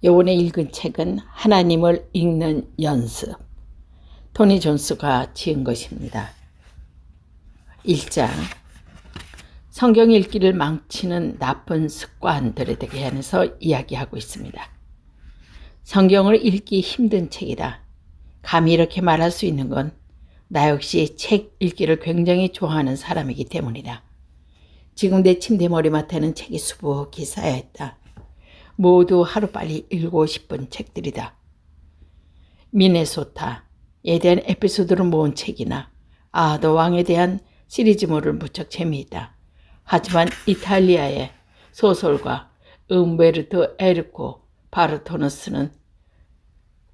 요번에 읽은 책은 하나님을 읽는 연습, 토니 존스가 지은 것입니다. 1장, 성경 읽기를 망치는 나쁜 습관들에 대해서 이야기하고 있습니다. 성경을 읽기 힘든 책이다. 감히 이렇게 말할 수 있는 건 나 역시 책 읽기를 굉장히 좋아하는 사람이기 때문이다. 지금 내 침대 머리맡에는 책이 수북히 쌓여있다. 모두 하루빨리 읽고 싶은 책들이다. 미네소타에 대한 에피소드를 모은 책이나 아더 왕에 대한 시리즈물을 무척 재미있다. 하지만 이탈리아의 소설가 음베르토 에르코 바르토너스는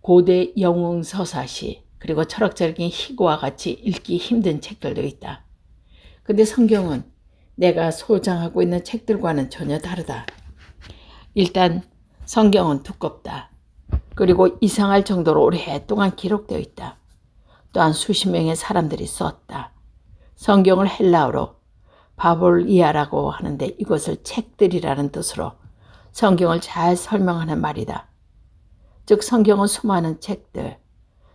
고대 영웅 서사시 그리고 철학적인 희고와 같이 읽기 힘든 책들도 있다. 근데 성경은 내가 소장하고 있는 책들과는 전혀 다르다. 일단 성경은 두껍다. 그리고 이상할 정도로 오랫동안 기록되어 있다. 또한 수십 명의 사람들이 썼다. 성경을 헬라어로 바볼이아라고 하는데 이것을 책들이라는 뜻으로 성경을 잘 설명하는 말이다. 즉 성경은 수많은 책들,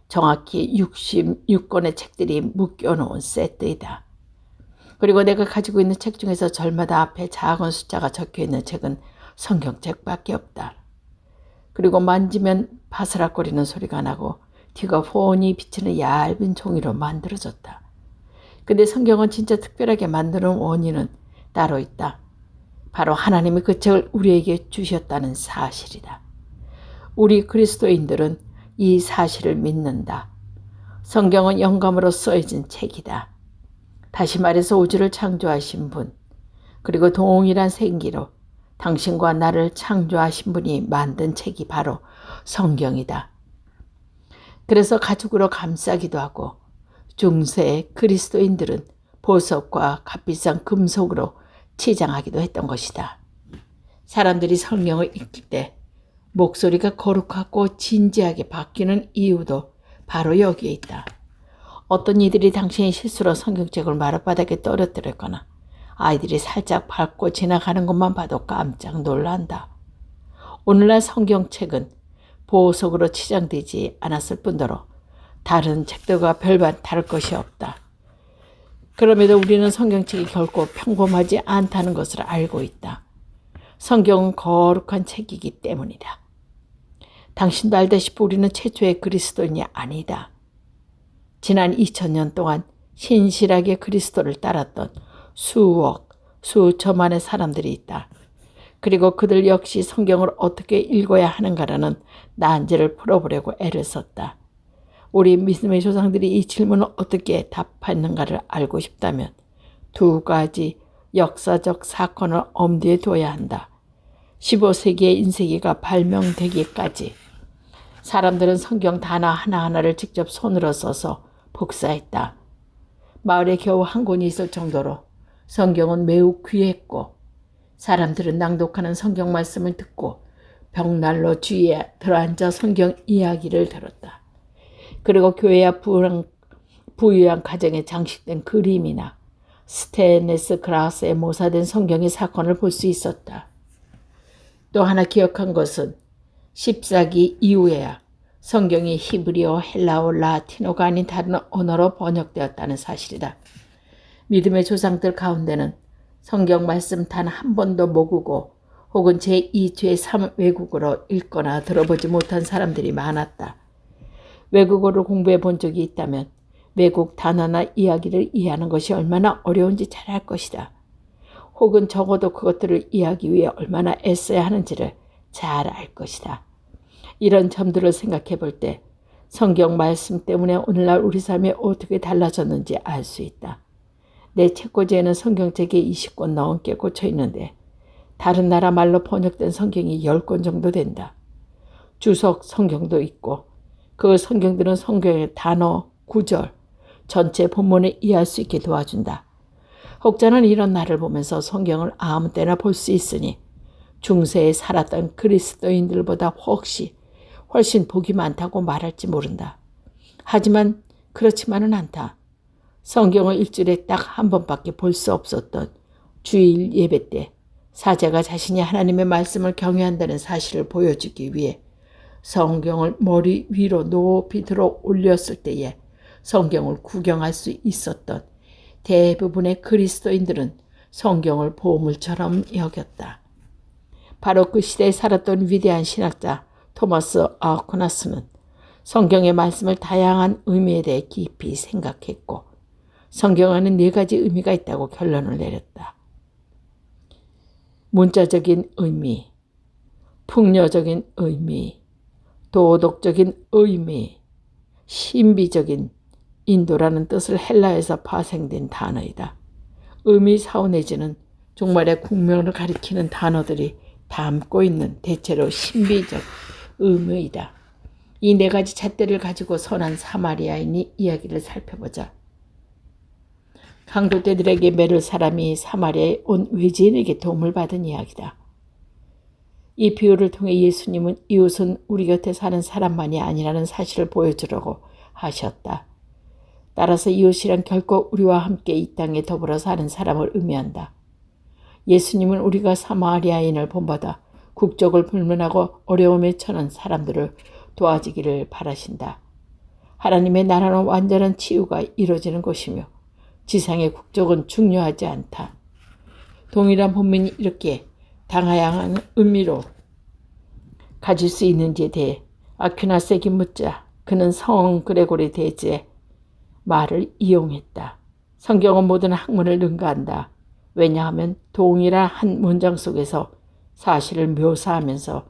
정확히 66권의 책들이 묶여놓은 세트이다. 그리고 내가 가지고 있는 책 중에서 절마다 앞에 작은 숫자가 적혀있는 책은 성경책밖에 없다. 그리고 만지면 바스락거리는 소리가 나고 뒤가 훤히 비치는 얇은 종이로 만들어졌다. 근데 성경은 진짜 특별하게 만드는 원인은 따로 있다. 바로 하나님이 그 책을 우리에게 주셨다는 사실이다. 우리 그리스도인들은 이 사실을 믿는다. 성경은 영감으로 써진 책이다. 다시 말해서 우주를 창조하신 분, 그리고 동일한 생기로 당신과 나를 창조하신 분이 만든 책이 바로 성경이다. 그래서 가죽으로 감싸기도 하고 중세 그리스도인들은 보석과 값비싼 금속으로 치장하기도 했던 것이다. 사람들이 성경을 읽을 때 목소리가 거룩하고 진지하게 바뀌는 이유도 바로 여기에 있다. 어떤 이들이 당신의 실수로 성경책을 마룻바닥에 떨어뜨렸거나 아이들이 살짝 밟고 지나가는 것만 봐도 깜짝 놀란다. 오늘날 성경책은 보석으로 치장되지 않았을 뿐더러 다른 책들과 별반 다를 것이 없다. 그럼에도 우리는 성경책이 결코 평범하지 않다는 것을 알고 있다. 성경은 거룩한 책이기 때문이다. 당신도 알다시피 우리는 최초의 그리스도인이 아니다. 지난 2000년 동안 신실하게 그리스도를 따랐던 수억, 수천만의 사람들이 있다. 그리고 그들 역시 성경을 어떻게 읽어야 하는가라는 난제를 풀어보려고 애를 썼다. 우리 믿음의 조상들이 이 질문을 어떻게 답했는가를 알고 싶다면 두 가지 역사적 사건을 엄두에 둬야 한다. 15세기의 인쇄기가 발명되기까지 사람들은 성경 단어 하나하나를 직접 손으로 써서 복사했다. 마을에 겨우 한 권이 있을 정도로 성경은 매우 귀했고 사람들은 낭독하는 성경 말씀을 듣고 벽난로 주위에 들어앉아 성경 이야기를 들었다. 그리고 교회와 부유한 가정에 장식된 그림이나 스테인리스 글라스에 모사된 성경의 사건을 볼 수 있었다. 또 하나 기억한 것은 14기 이후에야 성경이 히브리어, 헬라어, 라틴어가 아닌 다른 언어로 번역되었다는 사실이다. 믿음의 조상들 가운데는 성경 말씀 단 한 번도 모르고 혹은 제2, 제3 외국어로 읽거나 들어보지 못한 사람들이 많았다. 외국어를 공부해 본 적이 있다면 외국 단어나 이야기를 이해하는 것이 얼마나 어려운지 잘 알 것이다. 혹은 적어도 그것들을 이해하기 위해 얼마나 애써야 하는지를 잘 알 것이다. 이런 점들을 생각해 볼 때 성경 말씀 때문에 오늘날 우리 삶이 어떻게 달라졌는지 알 수 있다. 내 책꽂이에는 성경책이 20권 넘게 꽂혀 있는데 다른 나라 말로 번역된 성경이 10권 정도 된다. 주석 성경도 있고 그 성경들은 성경의 단어, 구절, 전체 본문을 이해할 수 있게 도와준다. 혹자는 이런 나를 보면서 성경을 아무 때나 볼 수 있으니 중세에 살았던 그리스도인들보다 훨씬 복이 많다고 말할지 모른다. 하지만 그렇지만은 않다. 성경을 일주일에 딱 한 번밖에 볼 수 없었던 주일 예배 때 사제가 자신이 하나님의 말씀을 경외한다는 사실을 보여주기 위해 성경을 머리 위로 높이 들어 올렸을 때에 성경을 구경할 수 있었던 대부분의 그리스도인들은 성경을 보물처럼 여겼다. 바로 그 시대에 살았던 위대한 신학자 토마스 아퀴나스는 성경의 말씀을 다양한 의미에 대해 깊이 생각했고 성경에는 4가지 의미가 있다고 결론을 내렸다. 문자적인 의미, 풍요적인 의미, 도덕적인 의미, 신비적인 인도라는 뜻을 헬라에서 파생된 단어이다. 의미 사원에지는 종말의 국면을 가리키는 단어들이 담고 있는 대체로 신비적 의미이다. 이 4가지 잣대를 가지고 선한 사마리아인이 이야기를 살펴보자. 강도떼들에게 매를 사람이 사마리아에 온 외지인에게 도움을 받은 이야기다. 이 비유를 통해 예수님은 이웃은 우리 곁에 사는 사람만이 아니라는 사실을 보여주려고 하셨다. 따라서 이웃이란 결코 우리와 함께 이 땅에 더불어 사는 사람을 의미한다. 예수님은 우리가 사마리아인을 본받아 국적을 불문하고 어려움에 처한 사람들을 도와주기를 바라신다. 하나님의 나라는 완전한 치유가 이루어지는 곳이며 지상의 국적은 중요하지 않다. 동일한 본문이 이렇게 다양한 의미로 가질 수 있는지에 대해 아퀴나스에게 묻자 그는 성 그레고리 대제의 말을 이용했다. 성경은 모든 학문을 능가한다. 왜냐하면 동일한 한 문장 속에서 사실을 묘사하면서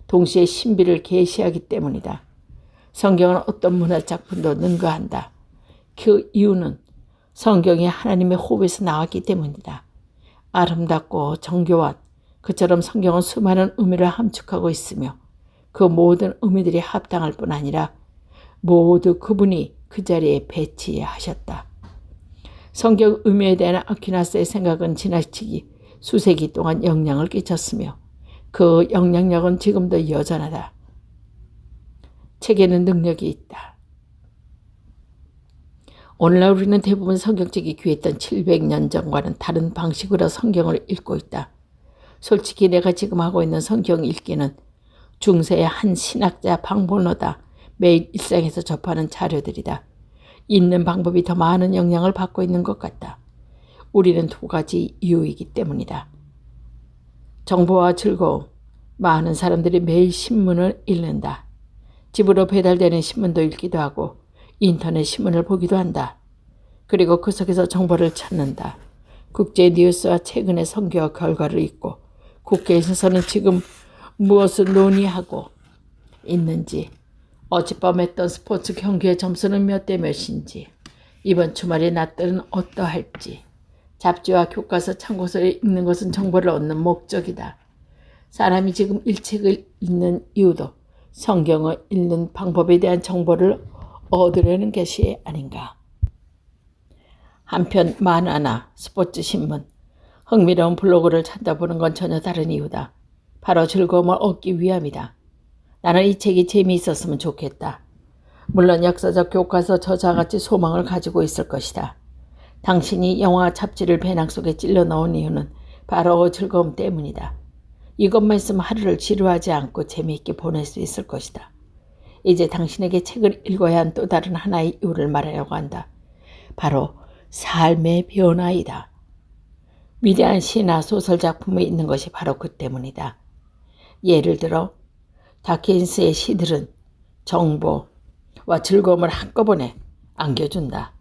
동시에 신비를 계시하기 때문이다. 성경은 어떤 문화작품도 능가한다. 그 이유는 성경이 하나님의 호흡에서 나왔기 때문이다. 아름답고 정교한 그처럼 성경은 수많은 의미를 함축하고 있으며 그 모든 의미들이 합당할 뿐 아니라 모두 그분이 그 자리에 배치하셨다. 성경 의미에 대한 아퀴나스의 생각은 지나치게 수세기 동안 영향을 끼쳤으며 그 영향력은 지금도 여전하다. 책에는 능력이 있다. 오늘날 우리는 대부분 성경책이 귀했던 700년 전과는 다른 방식으로 성경을 읽고 있다. 솔직히 내가 지금 하고 있는 성경 읽기는 중세의 한 신학자 방법로다 매일 일상에서 접하는 자료들이다. 읽는 방법이 더 많은 영향을 받고 있는 것 같다. 우리는 2가지 이유이기 때문이다. 정보와 즐거움. 많은 사람들이 매일 신문을 읽는다. 집으로 배달되는 신문도 읽기도 하고 인터넷 신문을 보기도 한다. 그리고 그 속에서 정보를 찾는다. 국제 뉴스와 최근의 선거 결과를 읽고 국회에서는 지금 무엇을 논의하고 있는지, 어젯밤 했던 스포츠 경기의 점수는 몇 대 몇인지, 이번 주말에 낮들은 어떠할지, 잡지와 교과서 참고서를 읽는 것은 정보를 얻는 목적이다. 사람이 지금 일책을 읽는 이유도 성경을 읽는 방법에 대한 정보를 얻으려는 것이 아닌가. 한편 만화나 스포츠 신문, 흥미로운 블로그를 찾아보는 건 전혀 다른 이유다. 바로 즐거움을 얻기 위함이다. 나는 이 책이 재미있었으면 좋겠다. 물론 역사적 교과서 저자같이 소망을 가지고 있을 것이다. 당신이 영화 잡지를 배낭 속에 찔러 넣은 이유는 바로 즐거움 때문이다. 이것만 있으면 하루를 지루하지 않고 재미있게 보낼 수 있을 것이다. 이제 당신에게 책을 읽어야 한 또 다른 하나의 이유를 말하려고 한다. 바로 삶의 변화이다. 위대한 시나 소설 작품에 있는 것이 바로 그 때문이다. 예를 들어 다킨스의 시들은 정보와 즐거움을 한꺼번에 안겨준다.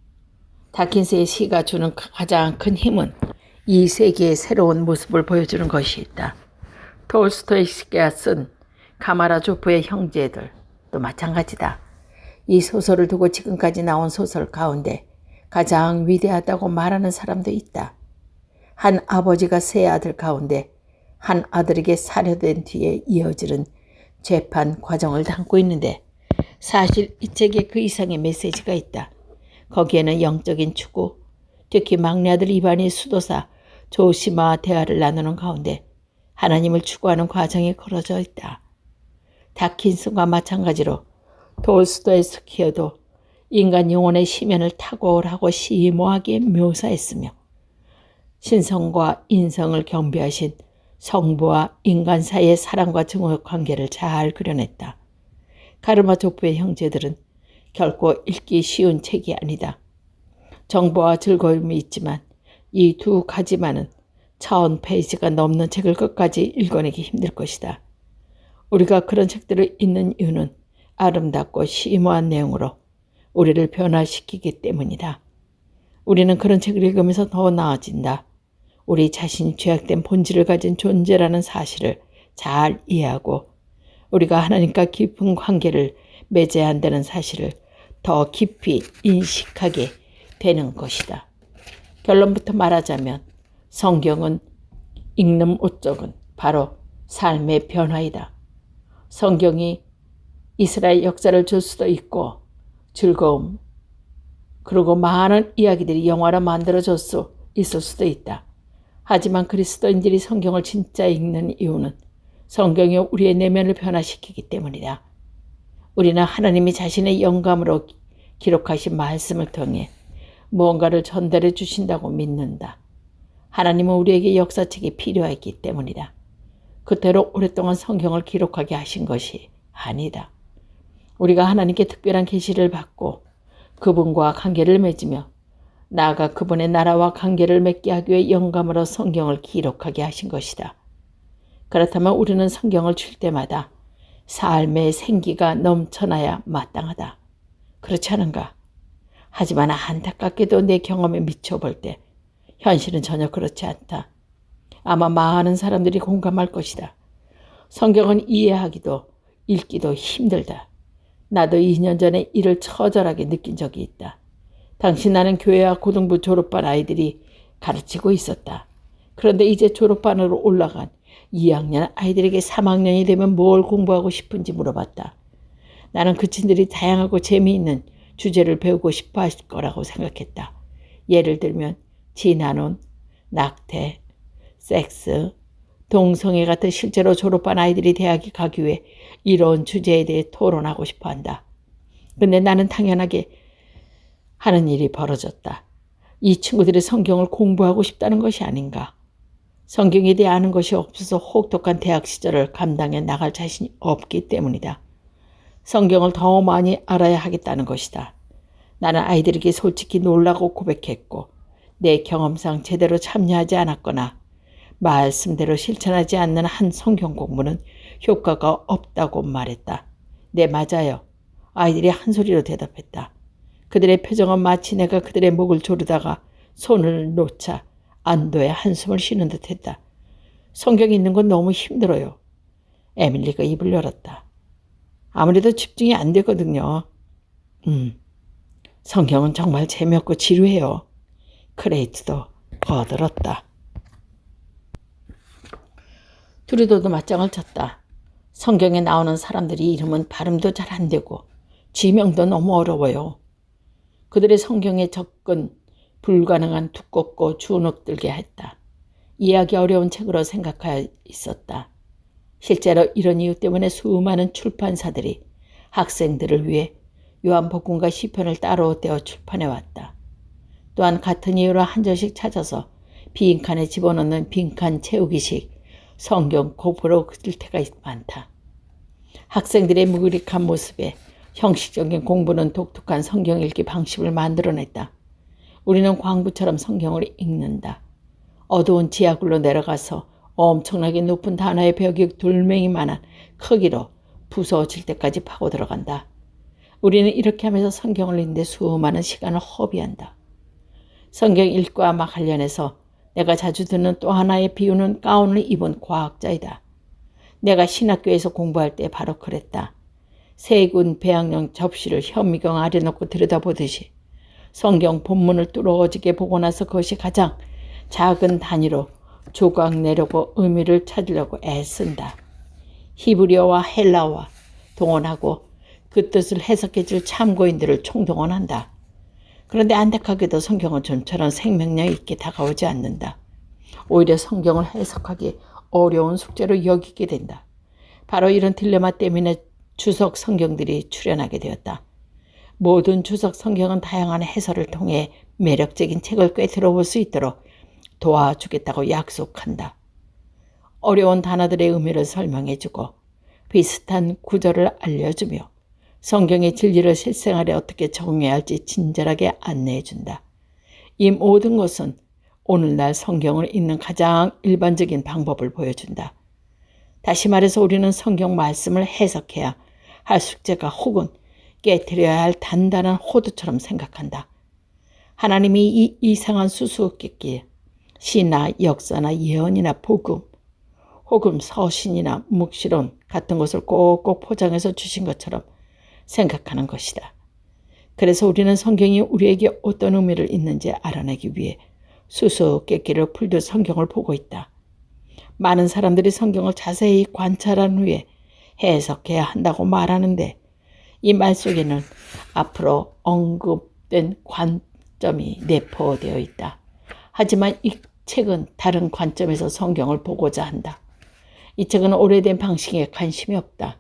다킨스의 시가 주는 가장 큰 힘은 이 세계의 새로운 모습을 보여주는 것이 있다. 톨스토이가 쓴 카마라조프의 형제들도 마찬가지다. 이 소설을 두고 지금까지 나온 소설 가운데 가장 위대하다고 말하는 사람도 있다. 한 아버지가 세 아들 가운데 한 아들에게 살해된 뒤에 이어지는 재판 과정을 담고 있는데 사실 이 책에 그 이상의 메시지가 있다. 거기에는 영적인 추구, 특히 막내 아들 이반이 수도사 조시마와 대화를 나누는 가운데 하나님을 추구하는 과정이 걸어져 있다. 다킨슨과 마찬가지로 돌스토옙스키도 인간 영혼의 심연을 탁월하고 심오하게 묘사했으며 신성과 인성을 경배하신 성부와 인간 사이의 사랑과 증오의 관계를 잘 그려냈다. 가르마조프의 형제들은 결코 읽기 쉬운 책이 아니다. 정보와 즐거움이 있지만 이 두 가지만은 1000페이지가 넘는 책을 끝까지 읽어내기 힘들 것이다. 우리가 그런 책들을 읽는 이유는 아름답고 심오한 내용으로 우리를 변화시키기 때문이다. 우리는 그런 책을 읽으면서 더 나아진다. 우리 자신이 죄악된 본질을 가진 존재라는 사실을 잘 이해하고 우리가 하나님과 깊은 관계를 맺어야 한다는 사실을 더 깊이 인식하게 되는 것이다. 결론부터 말하자면 성경은 읽는 목적은 바로 삶의 변화이다. 성경이 이스라엘 역사를 줄 수도 있고 즐거움 그리고 많은 이야기들이 영화로 만들어질 수 있을 수도 있다. 하지만 그리스도인들이 성경을 진짜 읽는 이유는 성경이 우리의 내면을 변화시키기 때문이다. 우리는 하나님이 자신의 영감으로 기록하신 말씀을 통해 무언가를 전달해 주신다고 믿는다. 하나님은 우리에게 역사책이 필요했기 때문이다. 그대로 오랫동안 성경을 기록하게 하신 것이 아니다. 우리가 하나님께 특별한 계시를 받고 그분과 관계를 맺으며 나아가 그분의 나라와 관계를 맺게 하기 위해 영감으로 성경을 기록하게 하신 것이다. 그렇다면 우리는 성경을 줄 때마다 삶의 생기가 넘쳐나야 마땅하다. 그렇지 않은가? 하지만 안타깝게도 내 경험에 미쳐볼 때 현실은 전혀 그렇지 않다. 아마 많은 사람들이 공감할 것이다. 성경은 이해하기도 읽기도 힘들다. 나도 2년 전에 이를 처절하게 느낀 적이 있다. 당시 나는 교회와 고등부 졸업반 아이들이 가르치고 있었다. 그런데 이제 졸업반으로 올라간 2학년 아이들에게 3학년이 되면 뭘 공부하고 싶은지 물어봤다. 나는 그 친들이 다양하고 재미있는 주제를 배우고 싶어 하실 거라고 생각했다. 예를 들면 진화론, 낙태, 섹스, 동성애 같은 실제로 졸업한 아이들이 대학에 가기 위해 이런 주제에 대해 토론하고 싶어 한다. 근데 나는 당연하게 하는 일이 벌어졌다. 이 친구들이 성경을 공부하고 싶다는 것이 아닌가. 성경에 대해 아는 것이 없어서 혹독한 대학 시절을 감당해 나갈 자신이 없기 때문이다. 성경을 더 많이 알아야 하겠다는 것이다. 나는 아이들에게 솔직히 놀라고 고백했고 내 경험상 제대로 참여하지 않았거나 말씀대로 실천하지 않는 한 성경 공부는 효과가 없다고 말했다. 네, 맞아요. 아이들이 한 소리로 대답했다. 그들의 표정은 마치 내가 그들의 목을 조르다가 손을 놓자 안도의 한숨을 쉬는 듯했다. 성경이 있는 건 너무 힘들어요. 에밀리가 입을 열었다. 아무래도 집중이 안 되거든요. 성경은 정말 재미없고 지루해요. 크레이트도 거들었다. 두리도도 맞짱을 쳤다. 성경에 나오는 사람들이 이름은 발음도 잘 안 되고 지명도 너무 어려워요. 그들의 성경에 접근 불가능한 두껍고 주눅들게 했다. 이해하기 어려운 책으로 생각하여 있었다. 실제로 이런 이유 때문에 수많은 출판사들이 학생들을 위해 요한복음과 시편을 따로 떼어 출판해왔다. 또한 같은 이유로 한 절씩 찾아서 빈칸에 집어넣는 빈칸 채우기식 성경 고프로 그릴 때가 많다. 학생들의 무기력한 모습에 형식적인 공부는 독특한 성경 읽기 방식을 만들어냈다. 우리는 광부처럼 성경을 읽는다. 어두운 지하굴로 내려가서 엄청나게 높은 단어의 벽이 돌멩이만한 크기로 부서질 때까지 파고 들어간다. 우리는 이렇게 하면서 성경을 읽는데 수많은 시간을 허비한다. 성경 읽기와 막 관련해서 내가 자주 듣는 또 하나의 비유는 가운을 입은 과학자이다. 내가 신학교에서 공부할 때 바로 그랬다. 세군 배양용 접시를 현미경 아래 놓고 들여다보듯이 성경 본문을 뚫어지게 보고 나서 그것이 가장 작은 단위로 조각 내려고 의미를 찾으려고 애쓴다. 히브리어와 헬라어와 동원하고 그 뜻을 해석해 줄 참고인들을 총동원한다. 그런데 안타깝게도 성경은 좀처럼 생명력 있게 다가오지 않는다. 오히려 성경을 해석하기 어려운 숙제로 여기게 된다. 바로 이런 딜레마 때문에 주석 성경들이 출현하게 되었다. 모든 주석 성경은 다양한 해설을 통해 매력적인 책을 꿰뚫어 볼 수 있도록 도와주겠다고 약속한다. 어려운 단어들의 의미를 설명해주고 비슷한 구절을 알려주며 성경의 진리를 실생활에 어떻게 적용해야 할지 친절하게 안내해준다. 이 모든 것은 오늘날 성경을 읽는 가장 일반적인 방법을 보여준다. 다시 말해서 우리는 성경 말씀을 해석해야 할 숙제가 혹은 깨트려야 할 단단한 호두처럼 생각한다. 하나님이 이 이상한 수수께끼, 시나 역사나 예언이나 복음, 혹은 서신이나 묵시론 같은 것을 꼭꼭 포장해서 주신 것처럼 생각하는 것이다. 그래서 우리는 성경이 우리에게 어떤 의미를 있는지 알아내기 위해 수수께끼를 풀듯 성경을 보고 있다. 많은 사람들이 성경을 자세히 관찰한 후에 해석해야 한다고 말하는데 이 말 속에는 앞으로 언급된 관점이 내포되어 있다. 하지만 이 책은 다른 관점에서 성경을 보고자 한다. 이 책은 오래된 방식에 관심이 없다.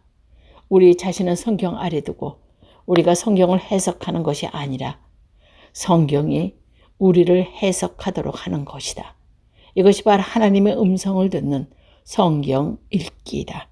우리 자신은 성경 아래 두고 우리가 성경을 해석하는 것이 아니라 성경이 우리를 해석하도록 하는 것이다. 이것이 바로 하나님의 음성을 듣는 성경 읽기이다.